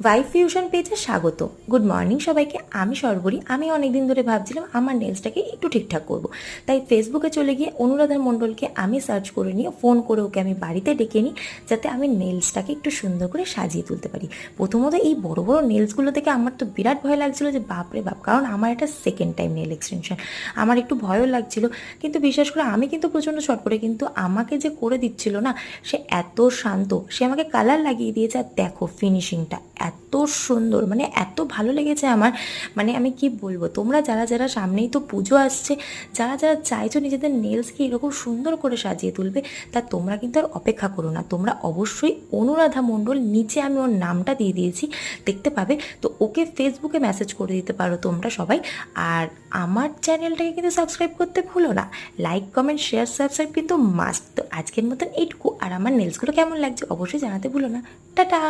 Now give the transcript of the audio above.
Vibe fusion পেজে স্বাগত। Good morning সবাইকে। আমি সর্বরী। আমি অনেকদিন ধরে ভাবছিলাম আমার নেলসটাকে একটু ঠিকঠাক করব, তাই ফেসবুকে চলে গিয়ে অনুরাধা মণ্ডলকে আমি সার্চ করে নিয়ে ফোন করে ওকে আমি বাড়িতে ডেকে নিই, যাতে আমি নেলসটাকে একটু সুন্দর করে সাজিয়ে তুলতে পারি। প্রথমত এই বড় বড় নেলসগুলো থেকে আমার তো বিরাট ভয় লাগছিল যে বাপরে বাপ, কারণ আমার এটা সেকেন্ড টাইম নেল এক্সটেনশন। আমার একটু ভয়ও লাগছিল, কিন্তু বিশ্বাস করে আমি কিন্তু প্রচণ্ড চটপটে। কিন্তু আমাকে যে করে দিচ্ছিল না, সে এত শান্ত, সে আমাকে কালার লাগিয়ে দিয়েছে। আর দেখো ফিনিশিংটা এত সুন্দর, মানে এত ভালো লেগেছে আমার। মানে আমি কি বলবো, তোমরা যারা যারা, সামনেই তো পুজো আসছে, যারা যারা চাইছো নিজেদের নেলসকে এরকম সুন্দর করে সাজিয়ে তুলবে, তা তোমরা কিন্তু আর অপেক্ষা করো না। তোমরা অবশ্যই অনুরাধা মণ্ডল, নিচে আমি ওর নামটা দিয়ে দিয়েছি, দেখতে পাবে। তো ওকে ফেসবুকে মেসেজ করে দিতে পারো তোমরা সবাই। আর আমার চ্যানেলটাকে কিন্তু সাবস্ক্রাইব করতে ভুলো না। লাইক, কমেন্ট, শেয়ার, সাবস্ক্রাইব কিন্তু মাস্ট। তো আজকের মতন এইটুকু। আর আমার নেলসগুলো কেমন লাগছে অবশ্যই জানাতে ভুলো না। টাটা।